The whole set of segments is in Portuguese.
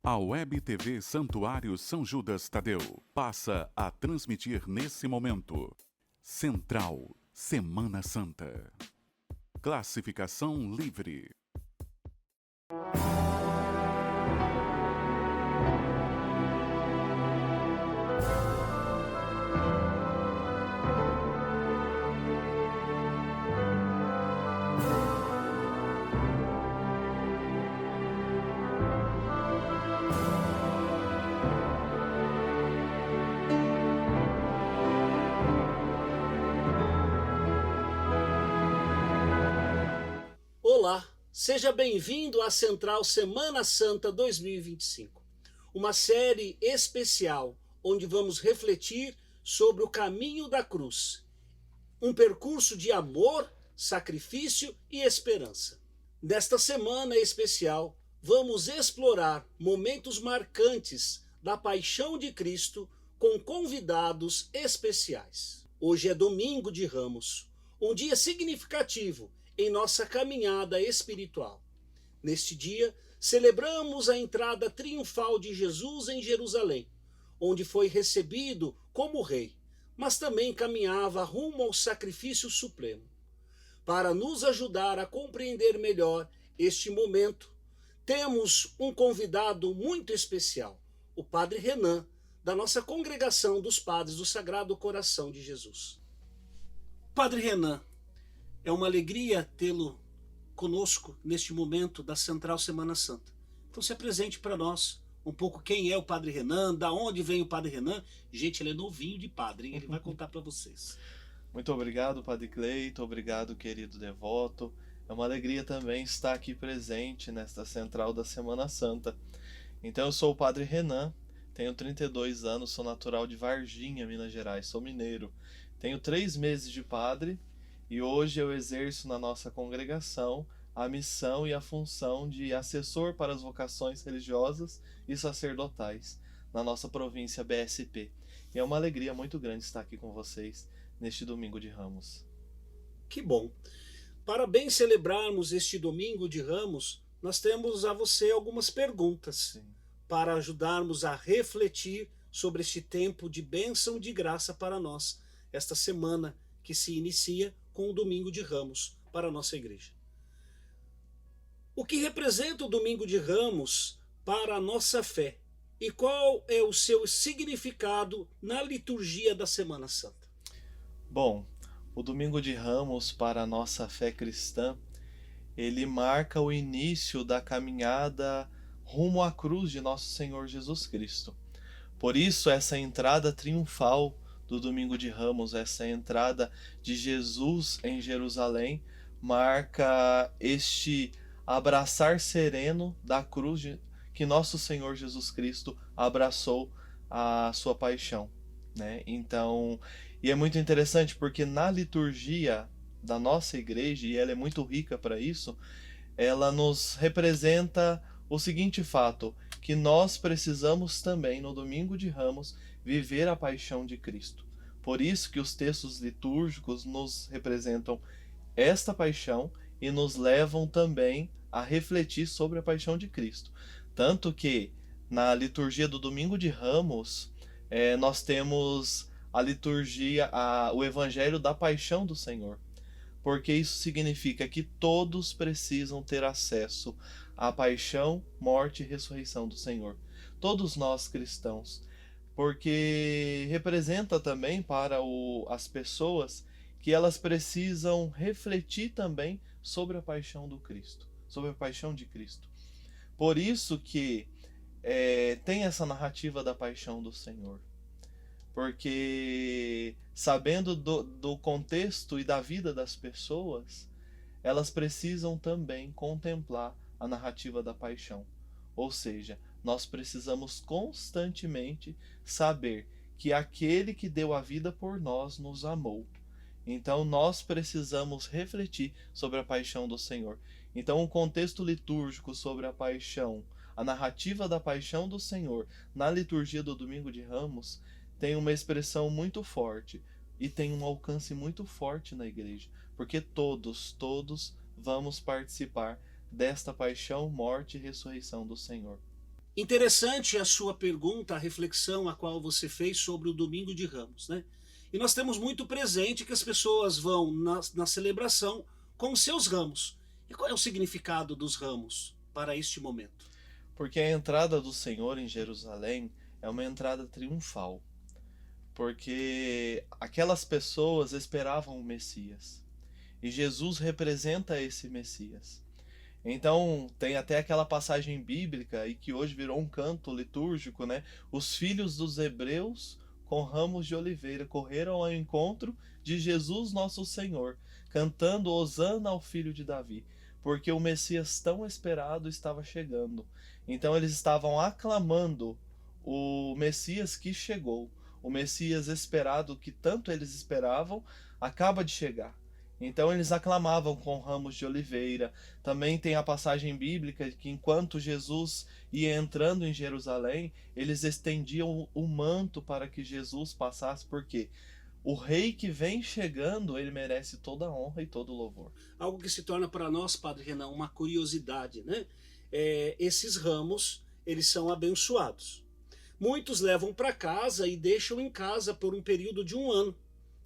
A Web TV Santuário São Judas Tadeu passa a transmitir nesse momento Central Semana Santa. Classificação livre. Olá, seja bem-vindo à Central Semana Santa 2025, uma série especial onde vamos refletir sobre o caminho da cruz, um percurso de amor, sacrifício e esperança. Nesta semana especial, vamos explorar momentos marcantes da paixão de Cristo com convidados especiais. Hoje é Domingo de Ramos, um dia significativo em nossa caminhada espiritual. Neste dia, celebramos a entrada triunfal de Jesus em Jerusalém, onde foi recebido como rei, mas também caminhava rumo ao sacrifício supremo. Para nos ajudar a compreender melhor este momento, temos um convidado muito especial, o Padre Renan, da nossa congregação dos Padres do Sagrado Coração de Jesus. Padre Renan, é uma alegria tê-lo conosco neste momento da Central Semana Santa. Então se apresente para nós um pouco quem é o Padre Renan, da onde vem o Padre Renan. Gente, ele é novinho de padre, hein? Ele vai contar para vocês. Muito obrigado, Padre Cleito, obrigado, querido devoto. É uma alegria também estar aqui presente nesta Central da Semana Santa. Então eu sou o Padre Renan, tenho 32 anos, sou natural de Varginha, Minas Gerais, sou mineiro. Tenho 3 meses de padre. E hoje eu exerço na nossa congregação a missão e a função de assessor para as vocações religiosas e sacerdotais na nossa província BSP. E é uma alegria muito grande estar aqui com vocês neste Domingo de Ramos. Que bom! Para bem celebrarmos este Domingo de Ramos, nós temos a você algumas perguntas. Sim. Para ajudarmos a refletir sobre este tempo de bênção e de graça para nós, esta semana que se inicia com o Domingo de Ramos para a nossa igreja. O que representa o Domingo de Ramos para a nossa fé? E qual é o seu significado na liturgia da Semana Santa? Bom, o Domingo de Ramos para a nossa fé cristã, ele marca o início da caminhada rumo à cruz de nosso Senhor Jesus Cristo. Por isso, essa entrada triunfal do Domingo de Ramos, essa entrada de Jesus em Jerusalém, marca este abraçar sereno da cruz que nosso Senhor Jesus Cristo abraçou a sua paixão, né? Então, e é muito interessante porque na liturgia da nossa igreja, e ela é muito rica para isso, ela nos representa o seguinte fato, que nós precisamos também no Domingo de Ramos viver a paixão de Cristo. Por isso que os textos litúrgicos nos representam esta paixão e nos levam também a refletir sobre a paixão de Cristo. Tanto que na liturgia do Domingo de Ramos, nós temos a liturgia, o Evangelho da Paixão do Senhor. Porque isso significa que todos precisam ter acesso à paixão, morte e ressurreição do Senhor. Todos nós cristãos. Porque representa também para as pessoas que elas precisam refletir também sobre a paixão do Cristo, sobre a paixão de Cristo. Por isso que tem essa narrativa da paixão do Senhor. Porque sabendo do contexto e da vida das pessoas, elas precisam também contemplar a narrativa da paixão. Ou seja, nós precisamos constantemente saber que aquele que deu a vida por nós nos amou. Então nós precisamos refletir sobre a paixão do Senhor. Então o contexto litúrgico sobre a paixão, a narrativa da paixão do Senhor na liturgia do Domingo de Ramos tem uma expressão muito forte. e tem um alcance muito forte na igreja, porque todos vamos participar desta paixão, morte e ressurreição do Senhor. Interessante a sua pergunta, a reflexão a qual você fez sobre o Domingo de Ramos, né? E nós temos muito presente que as pessoas vão na celebração com seus ramos. E qual é o significado dos ramos para este momento? Porque a entrada do Senhor em Jerusalém é uma entrada triunfal. Porque aquelas pessoas esperavam o Messias. E Jesus representa esse Messias. Então, tem até aquela passagem bíblica e que hoje virou um canto litúrgico, né? Os filhos dos hebreus com ramos de oliveira correram ao encontro de Jesus nosso Senhor, cantando Hosana ao filho de Davi, porque o Messias tão esperado estava chegando. Então eles estavam aclamando o Messias que chegou, o Messias esperado que tanto eles esperavam, acaba de chegar. Então eles aclamavam com ramos de oliveira. Também tem a passagem bíblica que enquanto Jesus ia entrando em Jerusalém, eles estendiam o manto para que Jesus passasse, porque o rei que vem chegando, ele merece toda a honra e todo o louvor. Algo que se torna para nós, Padre Renan, uma curiosidade, né? Esses ramos, eles são abençoados. Muitos levam para casa e deixam em casa por um período de 1 ano.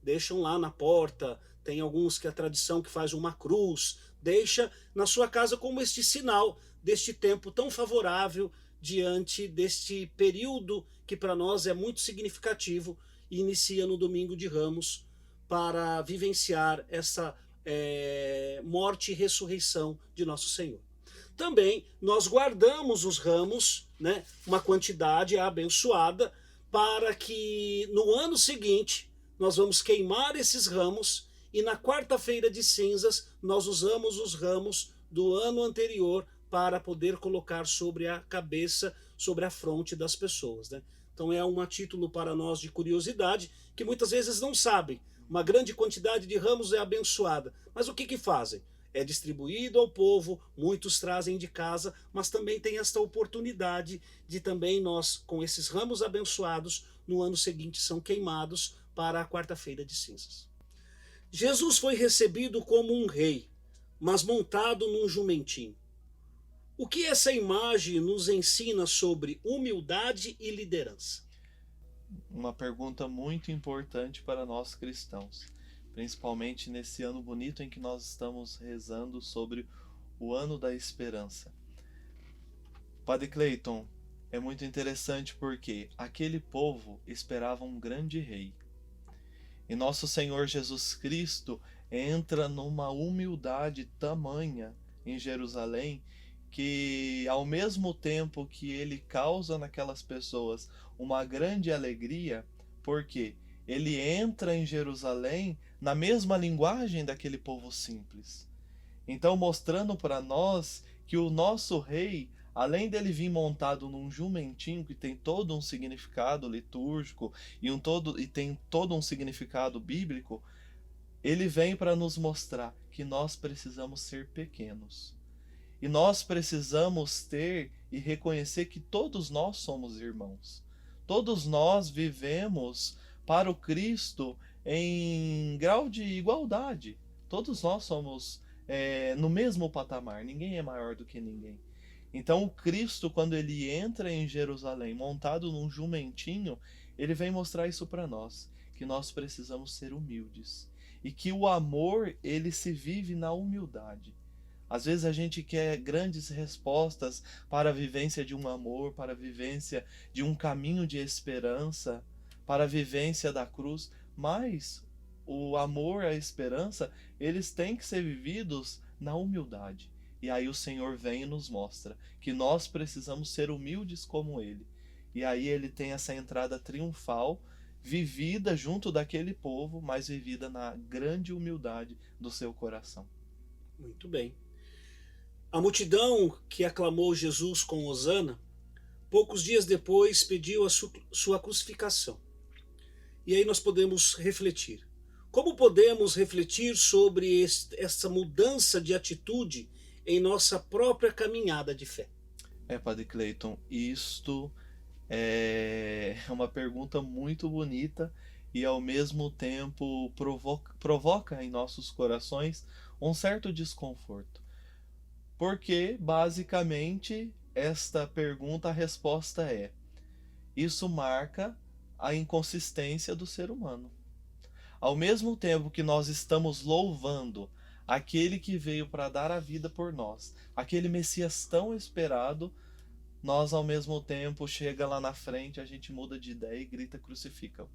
Deixam lá na porta, tem alguns que a tradição que faz uma cruz, deixa na sua casa como este sinal deste tempo tão favorável diante deste período que para nós é muito significativo e inicia no Domingo de Ramos para vivenciar essa morte e ressurreição de Nosso Senhor. Também nós guardamos os ramos, né, uma quantidade abençoada, para que no ano seguinte nós vamos queimar esses ramos e na quarta-feira de cinzas nós usamos os ramos do ano anterior para poder colocar sobre a cabeça, sobre a fronte das pessoas, né? Então é um título para nós de curiosidade que muitas vezes não sabem. Uma grande quantidade de ramos é abençoada, mas o que fazem? É distribuído ao povo, muitos trazem de casa, mas também tem esta oportunidade de também nós, com esses ramos abençoados, no ano seguinte são queimados para a quarta-feira de cinzas. Jesus foi recebido como um rei, mas montado num jumentinho. O que essa imagem nos ensina sobre humildade e liderança? Uma pergunta muito importante para nós cristãos, principalmente nesse ano bonito em que nós estamos rezando sobre o ano da esperança. Padre Cleiton, é muito interessante porque aquele povo esperava um grande rei. E nosso Senhor Jesus Cristo entra numa humildade tamanha em Jerusalém que, ao mesmo tempo que ele causa naquelas pessoas uma grande alegria, porque ele entra em Jerusalém na mesma linguagem daquele povo simples. Então, mostrando para nós que o nosso rei, além dele vir montado num jumentinho que tem todo um significado litúrgico e tem todo um significado bíblico, ele vem para nos mostrar que nós precisamos ser pequenos. E nós precisamos ter e reconhecer que todos nós somos irmãos. Todos nós vivemos para o Cristo em grau de igualdade. Todos nós somos no mesmo patamar. Ninguém é maior do que ninguém. Então o Cristo, quando ele entra em Jerusalém montado num jumentinho, ele vem mostrar isso para nós, que nós precisamos ser humildes e que o amor ele se vive na humildade. Às vezes a gente quer grandes respostas para a vivência de um amor, para a vivência de um caminho de esperança, para a vivência da cruz, mas o amor, a esperança, eles têm que ser vividos na humildade. E aí o Senhor vem e nos mostra que nós precisamos ser humildes como Ele. E aí ele tem essa entrada triunfal, vivida junto daquele povo, mas vivida na grande humildade do seu coração. Muito bem. A multidão que aclamou Jesus com Hosana, poucos dias depois pediu a sua crucificação. E aí nós podemos refletir. Como podemos refletir sobre essa mudança de atitude em nossa própria caminhada de fé? Padre Cleiton, isto é uma pergunta muito bonita e ao mesmo tempo provoca em nossos corações um certo desconforto. Porque, basicamente, esta pergunta, a resposta é: isso marca a inconsistência do ser humano. Ao mesmo tempo que nós estamos louvando aquele que veio para dar a vida por nós, aquele Messias tão esperado, nós ao mesmo tempo chega lá na frente, a gente muda de ideia e grita crucifica-o.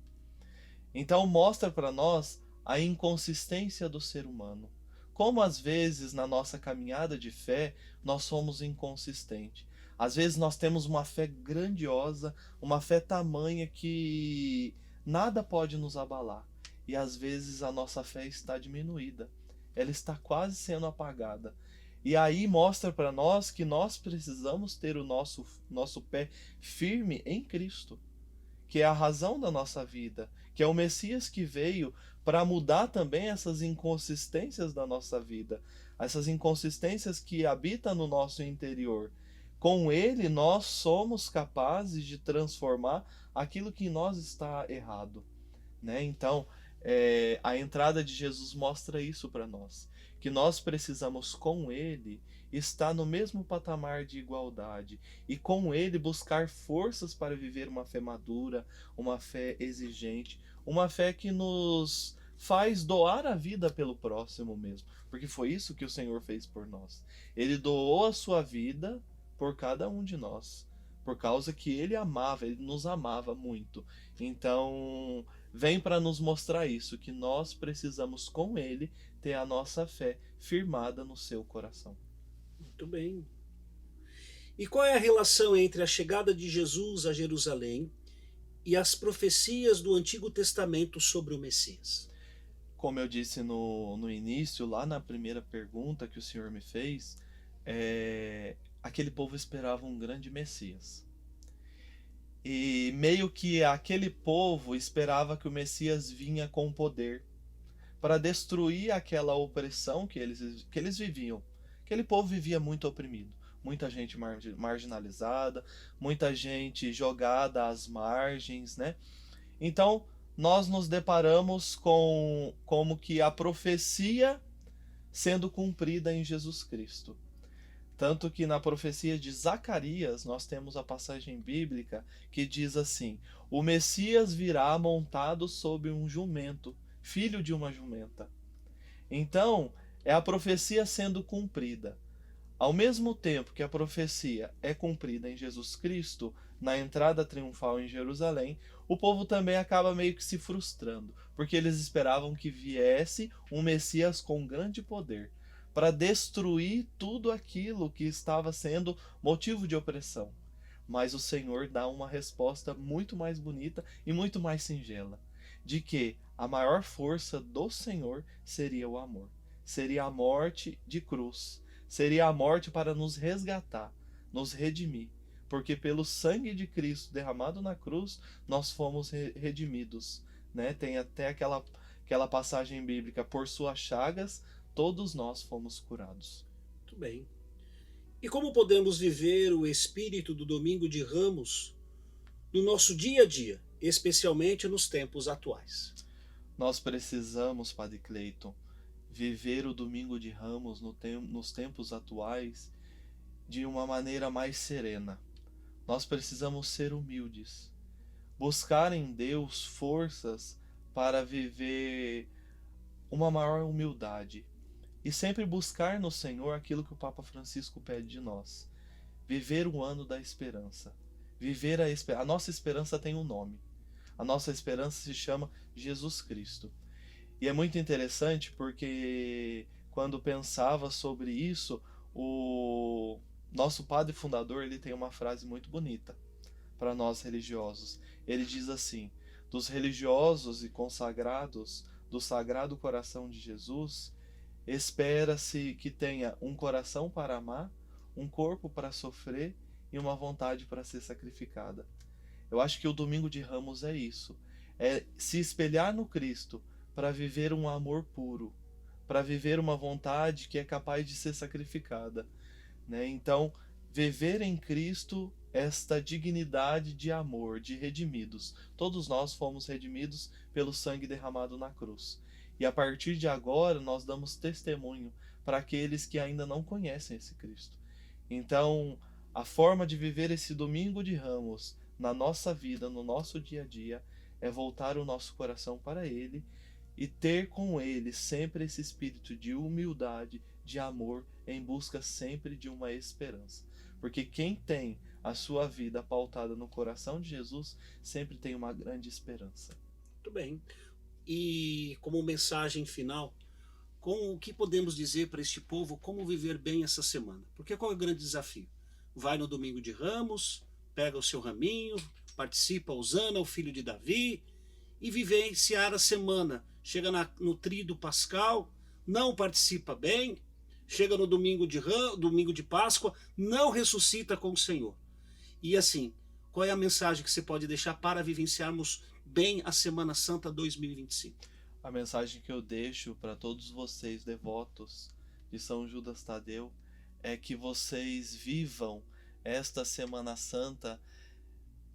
Então mostra para nós a inconsistência do ser humano. Como às vezes na nossa caminhada de fé nós somos inconsistentes. Às vezes nós temos uma fé grandiosa, uma fé tamanha que nada pode nos abalar. E às vezes a nossa fé está diminuída. Ela está quase sendo apagada. E aí mostra para nós que nós precisamos ter o nosso pé firme em Cristo, que é a razão da nossa vida, que é o Messias que veio para mudar também essas inconsistências da nossa vida, essas inconsistências que habitam no nosso interior. Com ele nós somos capazes de transformar aquilo que em nós está errado, né? Então, a entrada de Jesus mostra isso para nós, que nós precisamos com ele estar no mesmo patamar de igualdade e com ele buscar forças para viver uma fé madura, uma fé exigente, uma fé que nos faz doar a vida pelo próximo mesmo, porque foi isso que o Senhor fez por nós. Ele doou a sua vida por cada um de nós, por causa que ele amava, ele nos amava muito. Então, vem para nos mostrar isso, que nós precisamos com ele ter a nossa fé firmada no seu coração. Muito bem. E qual é a relação entre a chegada de Jesus a Jerusalém e as profecias do Antigo Testamento sobre o Messias? Como eu disse no início, lá na primeira pergunta que o Senhor me fez, aquele povo esperava um grande Messias. E meio que aquele povo esperava que o Messias vinha com poder para destruir aquela opressão que eles viviam. Aquele povo vivia muito oprimido, muita gente marginalizada, muita gente jogada às margens, né? Então, nós nos deparamos com como que a profecia sendo cumprida em Jesus Cristo. Tanto que na profecia de Zacarias nós temos a passagem bíblica que diz assim: o Messias virá montado sobre um jumento, filho de uma jumenta. Então, é a profecia sendo cumprida. Ao mesmo tempo que a profecia é cumprida em Jesus Cristo, na entrada triunfal em Jerusalém, o povo também acaba meio que se frustrando, porque eles esperavam que viesse um Messias com grande poder, para destruir tudo aquilo que estava sendo motivo de opressão. Mas o Senhor dá uma resposta muito mais bonita e muito mais singela, de que a maior força do Senhor seria o amor. Seria a morte de cruz. Seria a morte para nos resgatar, nos redimir. Porque pelo sangue de Cristo derramado na cruz, nós fomos redimidos, né? Tem até aquela passagem bíblica: por suas chagas, todos nós fomos curados. Muito bem. E como podemos viver o espírito do Domingo de Ramos no nosso dia a dia, especialmente nos tempos atuais? Nós precisamos, Padre Cleiton, viver o Domingo de Ramos nos tempos atuais de uma maneira mais serena. Nós precisamos ser humildes, buscar em Deus forças para viver uma maior humildade e sempre buscar no Senhor aquilo que o Papa Francisco pede de nós: viver o ano da esperança. Viver a nossa esperança tem um nome. A nossa esperança se chama Jesus Cristo. E é muito interessante porque quando pensava sobre isso, o nosso padre fundador, ele tem uma frase muito bonita para nós religiosos. Ele diz assim: dos religiosos e consagrados do Sagrado Coração de Jesus, espera-se que tenha um coração para amar, um corpo para sofrer e uma vontade para ser sacrificada. Eu acho que o Domingo de Ramos é isso. É se espelhar no Cristo para viver um amor puro, para viver uma vontade que é capaz de ser sacrificada, né? Então, viver em Cristo esta dignidade de amor, de redimidos. Todos nós fomos redimidos pelo sangue derramado na cruz. E a partir de agora nós damos testemunho para aqueles que ainda não conhecem esse Cristo. Então, a forma de viver esse domingo de Ramos na nossa vida, no nosso dia a dia, é voltar o nosso coração para Ele e ter com Ele sempre esse espírito de humildade, de amor, em busca sempre de uma esperança. Porque quem tem a sua vida pautada no coração de Jesus sempre tem uma grande esperança. Muito bem. E como mensagem final, com o que podemos dizer para este povo como viver bem essa semana? Porque qual é o grande desafio? Vai no domingo de Ramos, pega o seu raminho, participa Osana, o filho de Davi, e vivenciar a semana. Chega no tríduo pascal, não participa bem, chega no domingo de Páscoa, não ressuscita com o Senhor. E assim, qual é a mensagem que você pode deixar para vivenciarmos bem a Semana Santa 2025? A mensagem que eu deixo para todos vocês devotos de São Judas Tadeu é que vocês vivam esta Semana Santa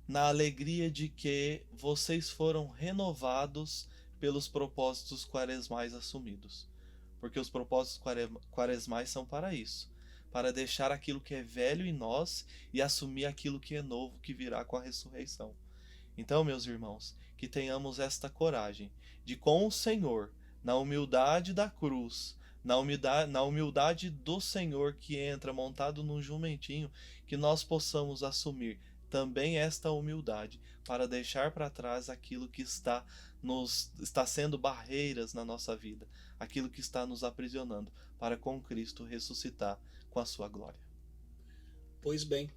na alegria de que vocês foram renovados pelos propósitos quaresmais assumidos. Porque os propósitos quaresmais são para isso, para deixar aquilo que é velho em nós e assumir aquilo que é novo, que virá com a ressurreição. Então, meus irmãos, que tenhamos esta coragem de, com o Senhor, na humildade da cruz, na humildade do Senhor que entra montado num jumentinho, que nós possamos assumir também esta humildade para deixar para trás aquilo que está sendo barreiras na nossa vida, aquilo que está nos aprisionando, para com Cristo ressuscitar com a sua glória. Pois bem,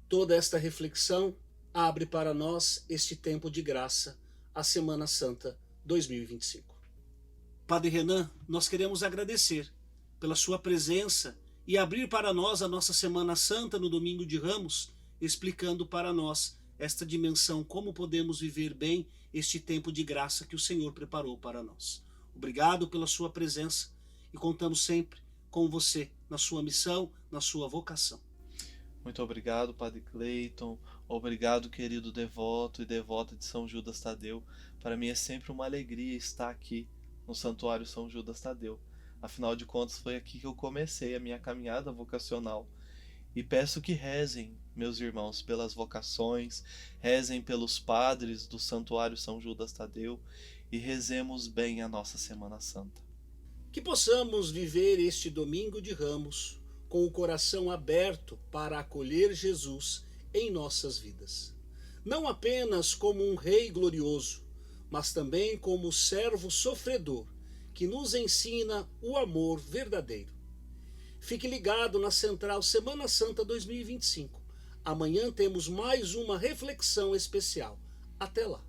toda esta reflexão abre para nós este tempo de graça, a Semana Santa 2025. Padre Renan, nós queremos agradecer pela sua presença e abrir para nós a nossa Semana Santa no Domingo de Ramos, explicando para nós esta dimensão, como podemos viver bem este tempo de graça que o Senhor preparou para nós. Obrigado pela sua presença e contamos sempre com você na sua missão, na sua vocação. Muito obrigado, Padre Cleiton. Obrigado, querido devoto e devota de São Judas Tadeu. Para mim é sempre uma alegria estar aqui no Santuário São Judas Tadeu. Afinal de contas, foi aqui que eu comecei a minha caminhada vocacional. E peço que rezem, meus irmãos, pelas vocações, rezem pelos padres do Santuário São Judas Tadeu e rezemos bem a nossa Semana Santa. Que possamos viver este Domingo de Ramos com o coração aberto para acolher Jesus em nossas vidas. Não apenas como um rei glorioso, mas também como servo sofredor, que nos ensina o amor verdadeiro. Fique ligado na Central Semana Santa 2025. Amanhã temos mais uma reflexão especial. Até lá!